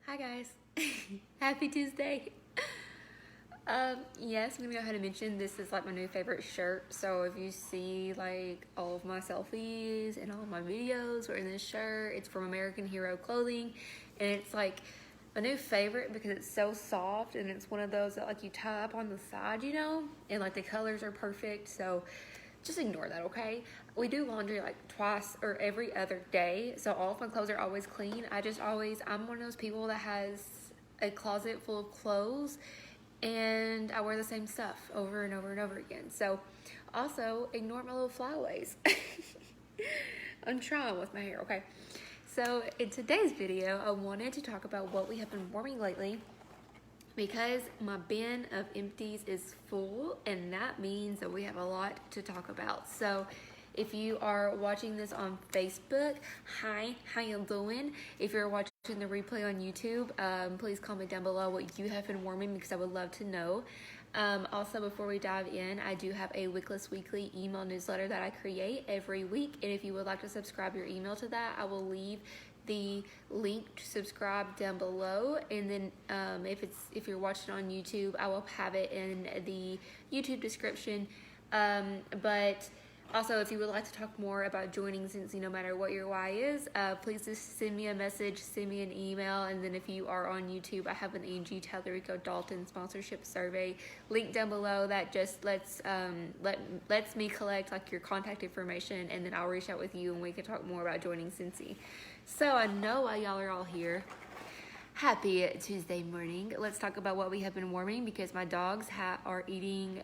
Hi guys, happy Tuesday. Yes, I'm gonna go ahead and mention this is like my new favorite shirt. So if you see like all of my selfies and all of my videos wearing this shirt, it's from American Hero Clothing, and it's like a new favorite because it's so soft and it's one of those that like you tie up on the side, and like the colors are perfect. So just ignore that, okay? We do laundry like twice or every other day, so all of my clothes are always clean. I'm one of those people that has a closet full of clothes and I wear the same stuff over and over and over again. So also ignore my little flyaways. I'm trying with my hair, okay? So in today's video, I wanted to talk about what we have been warming lately, because my bin of empties is full, and that means that we have a lot to talk about. So if you are watching this on Facebook, hi, how you doing? If you're watching the replay on YouTube, please comment down below what you have been warming, because I would love to know. Also, before we dive in, I do have a Wickless Weekly email newsletter that I create every week, and if you would like to subscribe your email to that, I will leave the link to subscribe down below, and then if you're watching on YouTube, I will have it in the YouTube description. But also, if you would like to talk more about joining Scentsy, no matter what your why is, please just send me a message, send me an email, and then if you are on YouTube, I have an Angie Dalton sponsorship survey link down below that just lets me collect like your contact information, and then I'll reach out with you and we can talk more about joining Scentsy. So I know why y'all are all here. Happy Tuesday morning. Let's talk about what we have been warming, because my dogs are eating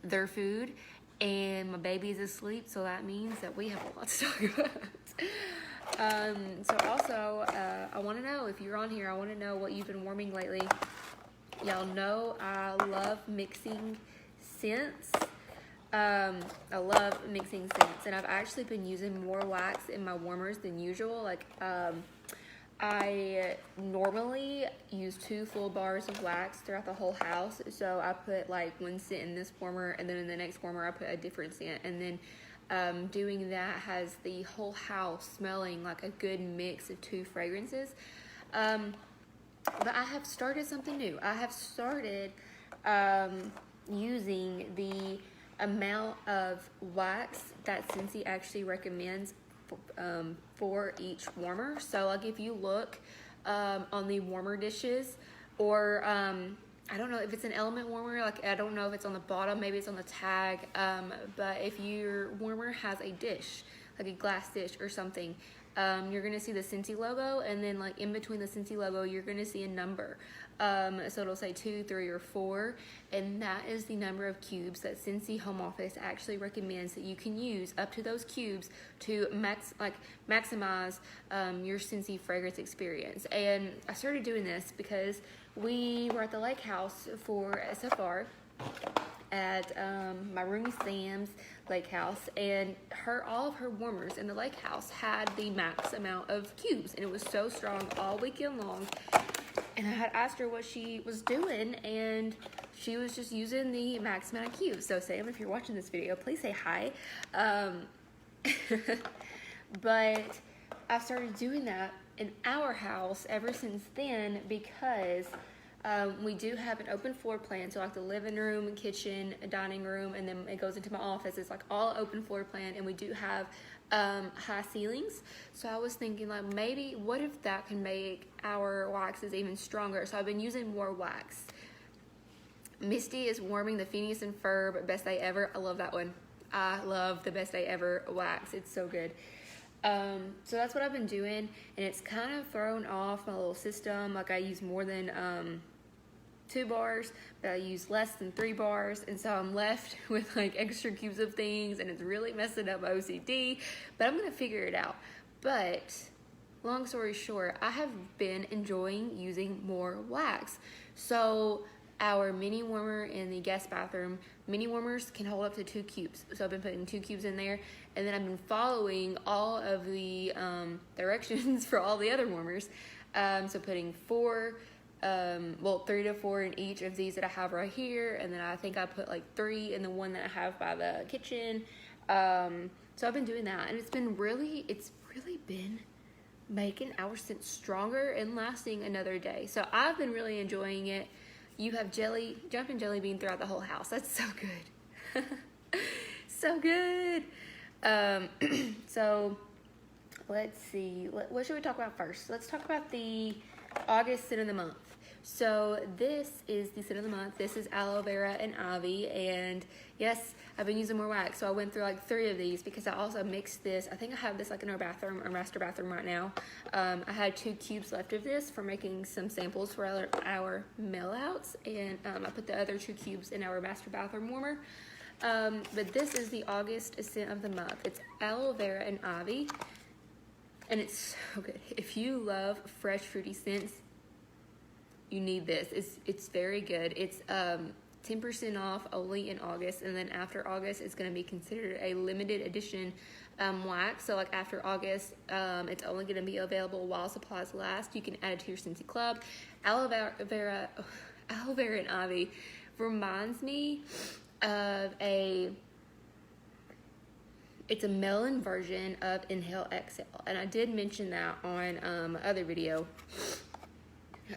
their food and my baby is asleep, so that means that we have a lot to talk about. So also, I want to know, if you're on here, I want to know what you've been warming lately. Y'all know I love mixing scents. I love mixing scents, and I've actually been using more wax in my warmers than usual. I normally use 2 full bars of wax throughout the whole house, so I put like one scent in this warmer, and then in the next warmer I put a different scent, and then doing that has the whole house smelling like a good mix of 2 fragrances. But I have started something new. I have started using the amount of wax that Scentsy actually recommends for each warmer. So like if you look on the warmer dishes, or I don't know if it's an element warmer, like I don't know if it's on the bottom, maybe it's on the tag, but if your warmer has a dish, like a glass dish or something, you're gonna see the Scentsy logo, and then like in between the Scentsy logo you're gonna see a number. So it'll say 2, 3, or 4, and that is the number of cubes that Scentsy Home Office actually recommends that you can use up to those cubes to maximize your Scentsy fragrance experience. And I started doing this because we were at the lake house for SFR at my roomie Sam's lake house, and all of her warmers in the lake house had the max amount of cubes, and it was so strong all weekend long. And I had asked her what she was doing, and she was just using the max amount of cubes. So Sam, if you're watching this video, please say hi. But I've started doing that in our house ever since then, because we do have an open floor plan. So like the living room, kitchen, dining room, and then it goes into my office. It's like all open floor plan, and we do have high ceilings. So I was thinking, like, maybe what if that can make our waxes even stronger? So I've been using more wax. Misty is warming the Phineas and Ferb Best Day Ever. I love that one. I love the Best Day Ever wax. It's so good. So that's what I've been doing, and it's kind of thrown off my little system. Like I use more than 2 bars, but I use less than 3 bars, and so I'm left with like extra cubes of things, and it's really messing up my OCD, but I'm gonna figure it out. But long story short, I have been enjoying using more wax. So our mini warmer in the guest bathroom, mini warmers can hold up to 2 cubes. So I've been putting 2 cubes in there, and then I've been following all of the directions for all the other warmers. So putting 3 to 4 in each of these that I have right here, and then I think I put like 3 in the one that I have by the kitchen. So I've been doing that, and it's really been making our scent stronger and lasting another day. So I've been really enjoying it. You have jumping jelly bean throughout the whole house. That's so good. So good. So let's see. What should we talk about first? Let's talk about the August scent of the month. So this is the scent of the month. This is aloe vera and ivy, and yes, I've been using more wax, so I went through like 3 of these because I also mixed this. I think I have this like in our bathroom, our master bathroom right now. I had 2 cubes left of this for making some samples for our mail outs, and I put the other 2 cubes in our master bathroom warmer. But this is the August scent of the month. It's aloe vera and ivy, and it's so good. If you love fresh fruity scents, you need this. It's very good. It's 10% off only in August, and then after August it's going to be considered a limited edition wax. So like after August, it's only going to be available while supplies last. You can add it to your Scentsy Club. Aloe vera and ivy reminds me of it's a melon version of Inhale Exhale, and I did mention that on other video.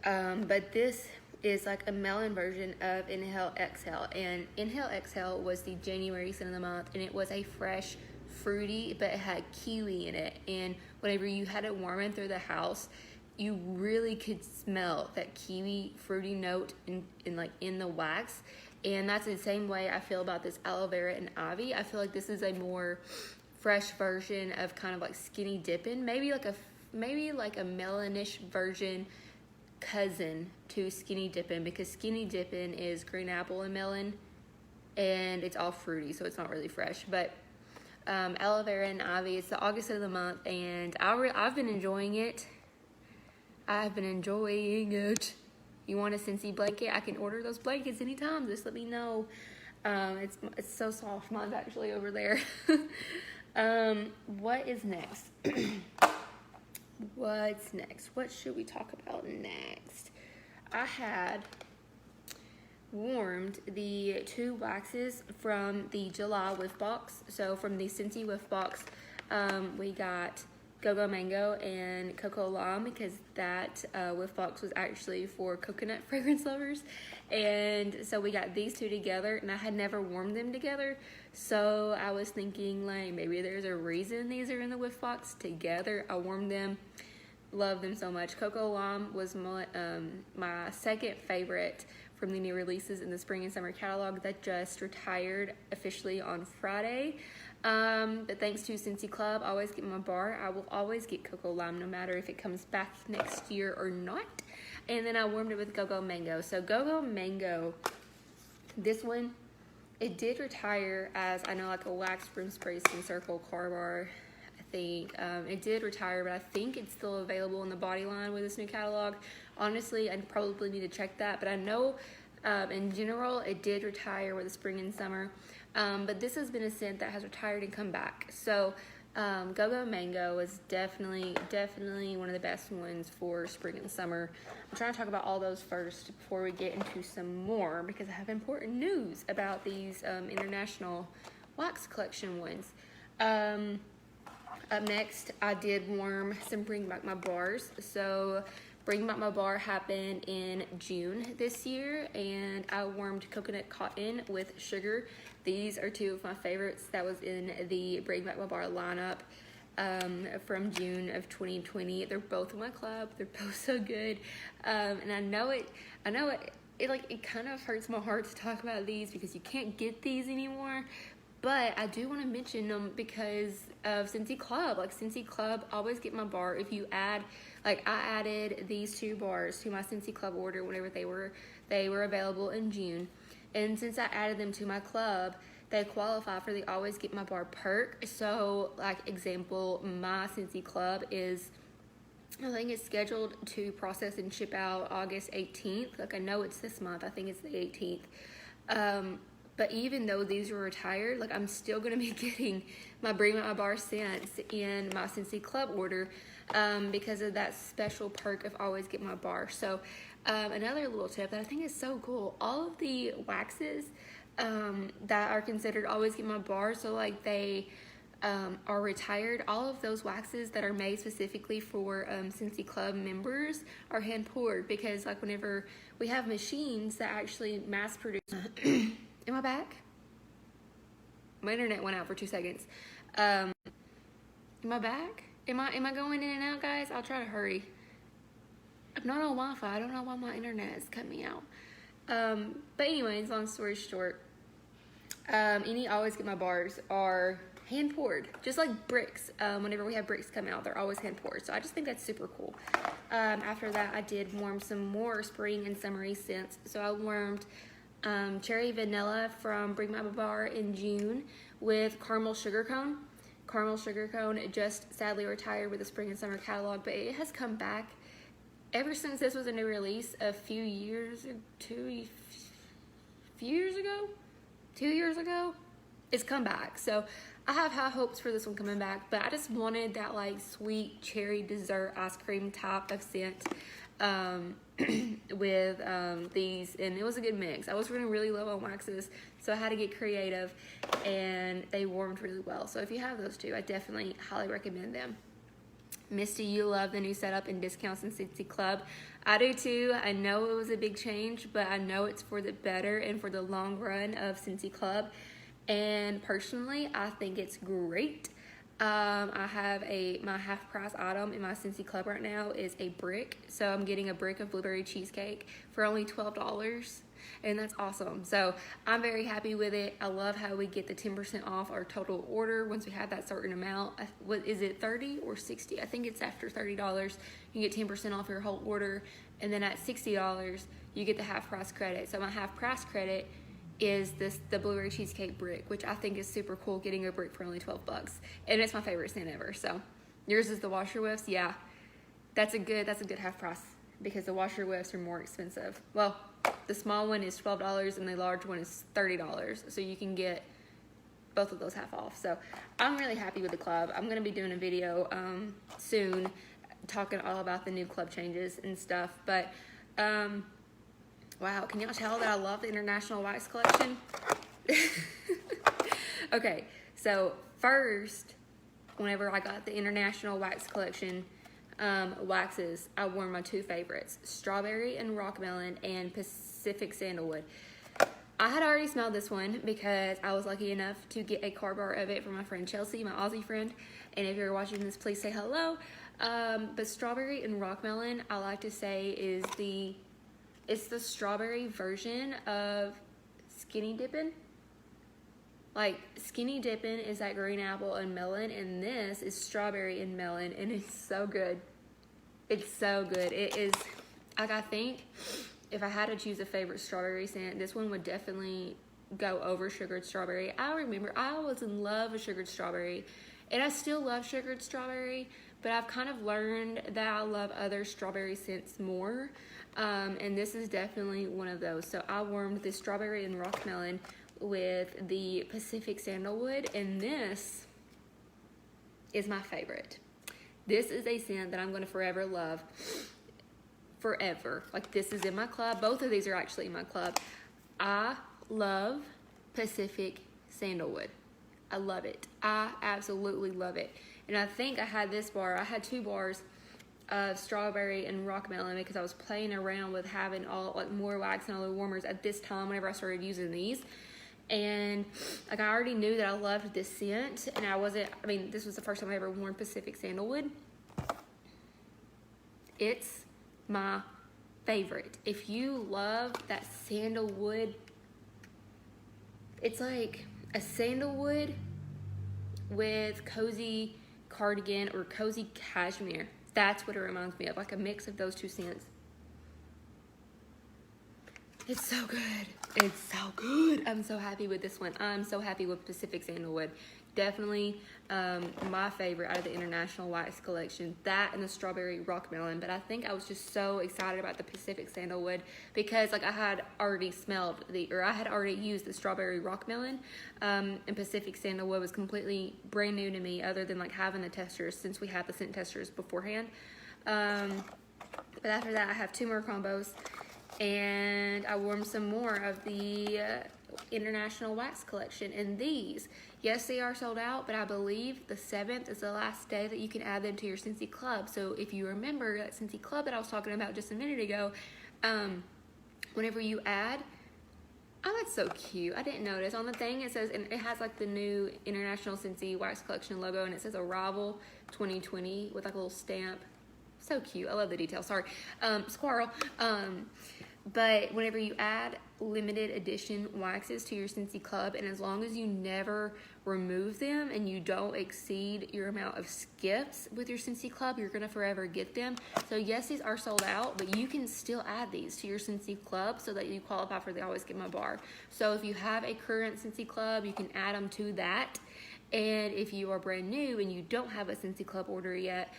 But this is like a melon version of Inhale Exhale, and Inhale Exhale was the January scent of the month, and it was a fresh, fruity, but it had kiwi in it, and whenever you had it warming through the house, you really could smell that kiwi fruity note in the wax. And that's the same way I feel about this aloe vera and ivy. I feel like this is a more fresh version of kind of like skinny dipping, maybe like a melonish version cousin to skinny dipping, because skinny dipping is green apple and melon, and it's all fruity, so it's not really fresh. But aloe vera and ivy, it's the August of the month, and I've been enjoying it. You want a Scentsy blanket? I can order those blankets anytime. Just let me know. It's so soft. Mine's actually over there. What is next? What's next? What should we talk about next? I had warmed the 2 waxes from the July whiff box. So from the Scentsy whiff box, we got Gogo Mango and Coco Lime, because that whiff box was actually for coconut fragrance lovers. And so we got these 2 together, and I had never warmed them together. So I was thinking like maybe there's a reason these are in the whiff box together. I warmed them. Love them so much. Coco Lime was my second favorite from the new releases in the spring and summer catalog that just retired officially on Friday. But thanks to Scentsy Club, I always get my bar. I will always get Coco Lime no matter if it comes back next year or not. And then I warmed it with Gogo Mango. So Gogo Mango, this one, it did retire as, I know, like a wax room spray skin circle car bar. I think it did retire, but I think it's still available in the body line with this new catalog. Honestly, I probably need to check that, but I know in general it did retire with the spring and summer. But this has been a scent that has retired and come back. So Gogo Mango is definitely one of the best ones for spring and summer. I'm trying to talk about all those first before we get into some more, because I have important news about these international wax collection ones. Up next, I did warm some Bring Back My Bars. So Bring Back My Bar happened in June this year, and I warmed Coconut Cotton with Sugar. These are 2 of my favorites that was in the Bring Back My Bar lineup from June of 2020. They're both in my club. They're both so good. And I know it kind of hurts my heart to talk about these because you can't get these anymore. But I do want to mention them because of Scentsy Club. Like, Scentsy Club, always get my bar. If you add, like, I added these 2 bars to my Scentsy Club order whenever they were available in June. And since I added them to my club, they qualify for the Always Get My Bar perk. So, like, example, my Scentsy Club is, I think it's scheduled to process and ship out August 18th. Like, I know it's this month. I think it's the 18th. But even though these were retired, like, I'm still going to be getting my Bring Back My Bar scents in my Scentsy Club order because of that special perk of Always Get My Bar. So another little tip that I think is so cool, all of the waxes that are considered Always Get My Bar, so like they are retired. All of those waxes that are made specifically for Scentsy Club members are hand poured, because like whenever we have machines that actually mass produce. Am I back? My internet went out for 2 seconds. Am I back? Am I going in and out, guys? I'll try to hurry. I'm not on Wi-Fi. I don't know why my internet is cutting me out. But anyways, long story short, always get my bars are hand poured, just like bricks. Whenever we have bricks come out, they're always hand poured. So I just think that's super cool. After that, I did warm some more spring and summery scents. So I warmed cherry vanilla from Bring My Bar in June with caramel sugar cone. Caramel sugar cone just sadly retired with the spring and summer catalog, but it has come back ever since this was a new release a few years ago. It's come back. So I have high hopes for this one coming back, but I just wanted that like sweet cherry dessert ice cream type of scent with these, and it was a good mix. I was running really low on waxes, so I had to get creative, and they warmed really well. So if you have those two, I definitely highly recommend them. Misty, you love the new setup and discounts in Scentsy Club. I do too. I know it was a big change, but I know it's for the better and for the long run of Scentsy Club. And personally, I think it's great. I have my half price item in my Scentsy Club right now is a brick. So I'm getting a brick of blueberry cheesecake for only $12. And that's awesome. So I'm very happy with it. I love how we get the 10% off our total order once we have that certain amount. What is it, 30 or 60? I think it's after $30 you get 10% off your whole order, and then at $60 you get the half price credit. So my half price credit is the blueberry cheesecake brick, which I think is super cool, getting a brick for only $12, and it's my favorite scent ever. So yours is the washer whiffs. Yeah, that's a good half price, because the washer whiffs are more expensive. Well, the small one is $12 and the large one is $30. So you can get both of those half off. So I'm really happy with the club. I'm going to be doing a video soon talking all about the new club changes and stuff. But wow, can y'all tell that I love the International Wax Collection? Okay, so first, whenever I got the International Wax Collection waxes, I wore my two favorites, Strawberry and Rockmelon and Pacific Sandalwood. I had already smelled this one because I was lucky enough to get a car bar of it from my friend Chelsea, my Aussie friend. And if you're watching this, please say hello. But Strawberry and Rockmelon, I like to say, is it's the strawberry version of Skinny Dippin'. Like, Skinny Dippin' is that green apple and melon, and this is strawberry and melon, and it's so good. It's so good. It is, like, I think if I had to choose a favorite strawberry scent, this one would definitely go over sugared strawberry. I remember I was in love with sugared strawberry, and I still love sugared strawberry, but I've kind of learned that I love other strawberry scents more, and this is definitely one of those. So I warmed the Strawberry and Rockmelon with the Pacific Sandalwood, and this is my favorite. This is a scent that I'm going to forever love. Forever. Like, this is in my club. Both of these are actually in my club. I love Pacific Sandalwood. I love it. I absolutely love it. And I think I had this bar. I had 2 bars of Strawberry and Rockmelon because I was playing around with having all, like, more wax and other warmers at this time whenever I started using these. And like, I already knew that I loved this scent, and this was the first time I ever worn Pacific Sandalwood. It's my favorite. If you love that sandalwood, it's like a sandalwood with cozy cardigan or cozy cashmere. That's what it reminds me of, like a mix of those two scents. It's so good. It's so good. I'm so happy with this one. I'm so happy with Pacific Sandalwood. Definitely my favorite out of the International Wax Collection. That and the Strawberry Rockmelon. But I think I was just so excited about the Pacific Sandalwood because, like, I had already used the Strawberry Rockmelon, and Pacific Sandalwood was completely brand new to me, other than like having the testers, since we had the scent testers beforehand. But after that, I have 2 more combos. And I warmed some more of the International Wax Collection. And these, yes, they are sold out, but I believe the 7th is the last day that you can add them to your Scentsy Club. So if you remember that Scentsy Club that I was talking about just a minute ago, whenever you add, oh, that's so cute. I didn't notice. On the thing, it says, and it has like the new International Scentsy Wax Collection logo, and it says Arrival 2020 with like a little stamp. So cute. I love the detail. Sorry. Squirrel. But whenever you add limited edition waxes to your Scentsy Club, and as long as you never remove them and you don't exceed your amount of skips with your Scentsy Club, you're going to forever get them. So yes, these are sold out, but you can still add these to your Scentsy Club so that you qualify for the Always Get My Bar. So if you have a current Scentsy Club, you can add them to that. And if you are brand new and you don't have a Scentsy Club order yet,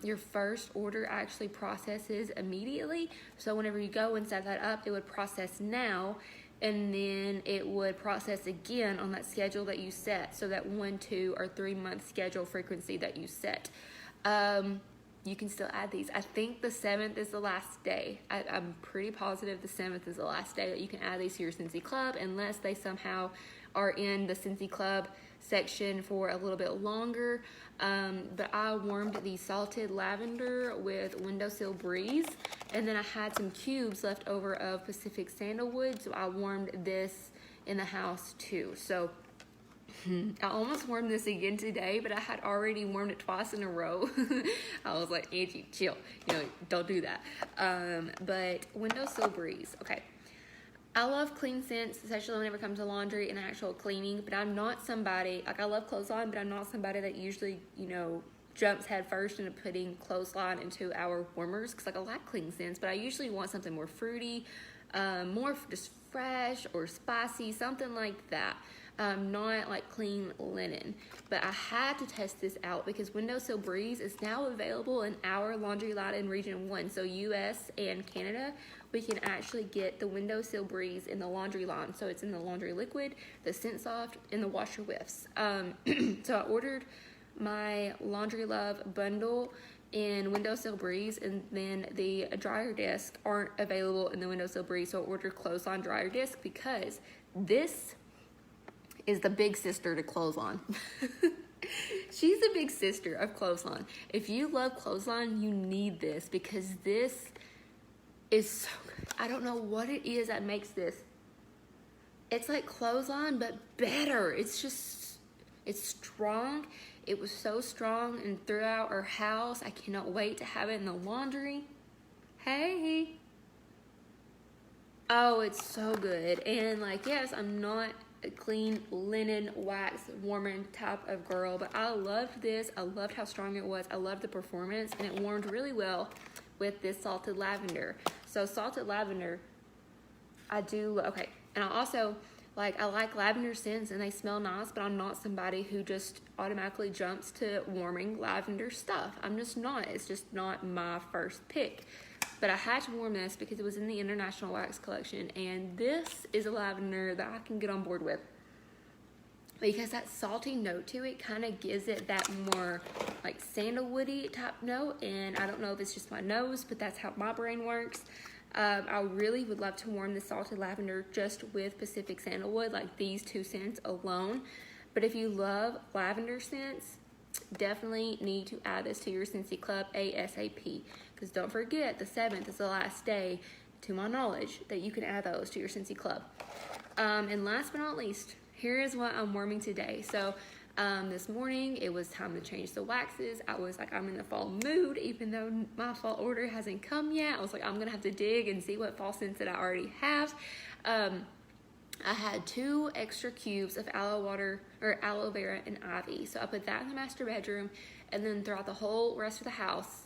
your first order actually processes immediately. So whenever you go and set that up, it would process now, and then it would process again on that schedule that you set. So that 1, 2, or 3 month schedule frequency that you set. You can still add these. I think the 7th is the last day. I'm pretty positive the 7th is the last day that you can add these to your Scentsy Club, unless they somehow are in the Scentsy Club section for a little bit longer. But I warmed the Salted Lavender with Windowsill Breeze, and then I had some cubes left over of Pacific Sandalwood, so I warmed this in the house too. So I almost warmed this again today, but I had already warmed it twice in a row. I was like, Angie, chill, don't do that. But Windowsill Breeze, okay. I love clean scents, especially whenever it comes to laundry and actual cleaning, but I'm not somebody, like I love clothesline, but I'm not somebody that usually, jumps head first into putting clothesline into our warmers, because like I like clean scents, but I usually want something more fruity, more just fresh or spicy, something like that. Not like clean linen. But I had to test this out because Windowsill Breeze is now available in our laundry line in Region 1. So US and Canada, we can actually get the Windowsill Breeze in the laundry line. So it's in the laundry liquid, the Scent Soft, and the washer whiffs. So I ordered my Laundry Love bundle in Windowsill Breeze, and then the dryer discs aren't available in the Windowsill Breeze. So I ordered clothesline dryer disc because this is the big sister to clothesline. She's the big sister of clothesline. If you love clothesline, you need this because this is so good. I don't know what it is that makes this. It's like clothesline, but better. It's strong. It was so strong and throughout our house. I cannot wait to have it in the laundry. Hey. Oh, it's so good. And like, yes, I'm not a clean linen wax warming type of girl, but I loved this. I loved how strong it was. I loved the performance, and it warmed really well with this Salted Lavender. So Salted Lavender, I do, okay. And I also, I like lavender scents and they smell nice, but I'm not somebody who just automatically jumps to warming lavender stuff. I'm just not. It's just not my first pick. But I had to warm this because it was in the International Wax Collection, and this is a lavender that I can get on board with because that salty note to it kind of gives it that more like sandalwoody type note, and I don't know if it's just my nose, but that's how my brain works. I really would love to warm the Salted Lavender just with Pacific Sandalwood, like these two scents alone. But if you love lavender scents, definitely need to add this to your Scentsy Club ASAP. Because don't forget, the 7th is the last day, to my knowledge, that you can add those to your Scentsy Club. And last but not least, here is what I'm warming today. So this morning, it was time to change the waxes. I was like, I'm in the fall mood, even though my fall order hasn't come yet. I was like, I'm going to have to dig and see what fall scents that I already have. I had 2 extra cubes of aloe vera and ivy. So I put that in the master bedroom, and then throughout the whole rest of the house,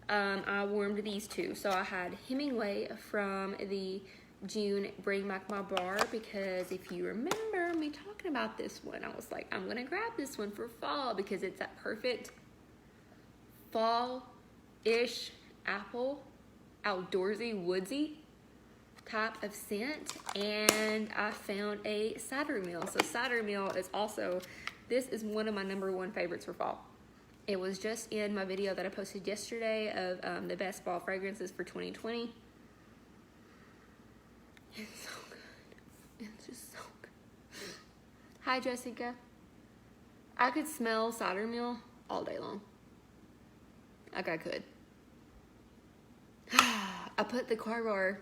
I warmed these 2. So I had Hemingway from the June Bring Back My Bar, because if you remember me talking about this one, I was like, I'm gonna grab this one for fall because it's that perfect fall-ish apple, outdoorsy, woodsy type of scent. And I found a cider meal. So cider meal is also, this is one of my #1 favorites for fall. It was just in my video that I posted yesterday of the best fall fragrances for 2020. It's so good. It's just so Hi, Jessica. I could smell cider mill all day long. Like I could. I put the car bar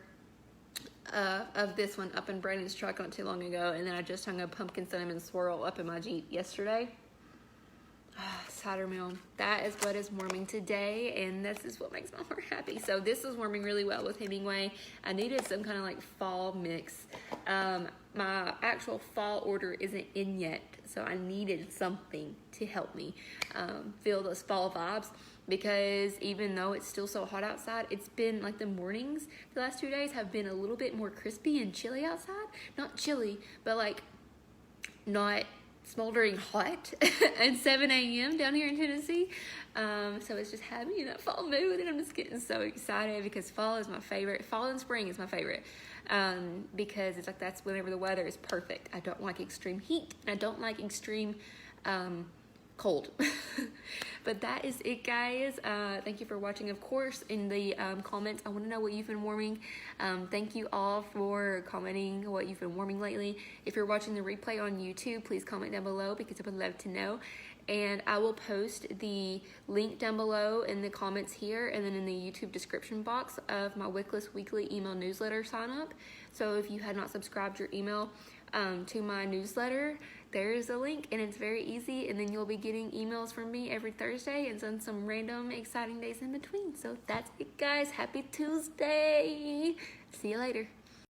of this one up in Brandon's truck not too long ago, and then I just hung a pumpkin cinnamon swirl up in my Jeep yesterday. Cider mill. That is what is warming today, and this is what makes my heart happy. So this is warming really well with Hemingway. I needed some kind of like fall mix. My actual fall order isn't in yet, so I needed something to help me feel those fall vibes, because even though it's still so hot outside, it's been like the mornings the last 2 days have been a little bit more crispy and chilly outside. Not chilly, but like not smoldering hot at 7 a.m. down here in Tennessee. So it's just having me in that fall mood, and I'm just getting so excited because fall is my favorite. Fall and spring is my favorite because it's like that's whenever the weather is perfect. I don't like extreme heat, and I don't like extreme cold. But that is it, guys. Thank you for watching. Of course, in the comments, I want to know what you've been warming. Thank you all for commenting what you've been warming lately. If you're watching the replay on YouTube, please comment down below because I would love to know. And I will post the link down below in the comments here and then in the YouTube description box of my Wickless weekly email newsletter sign up. So if you had not subscribed your email to my newsletter, there's a link, and it's very easy, and then you'll be getting emails from me every Thursday and then some random exciting days in between. So that's it, guys. Happy Tuesday. See you later.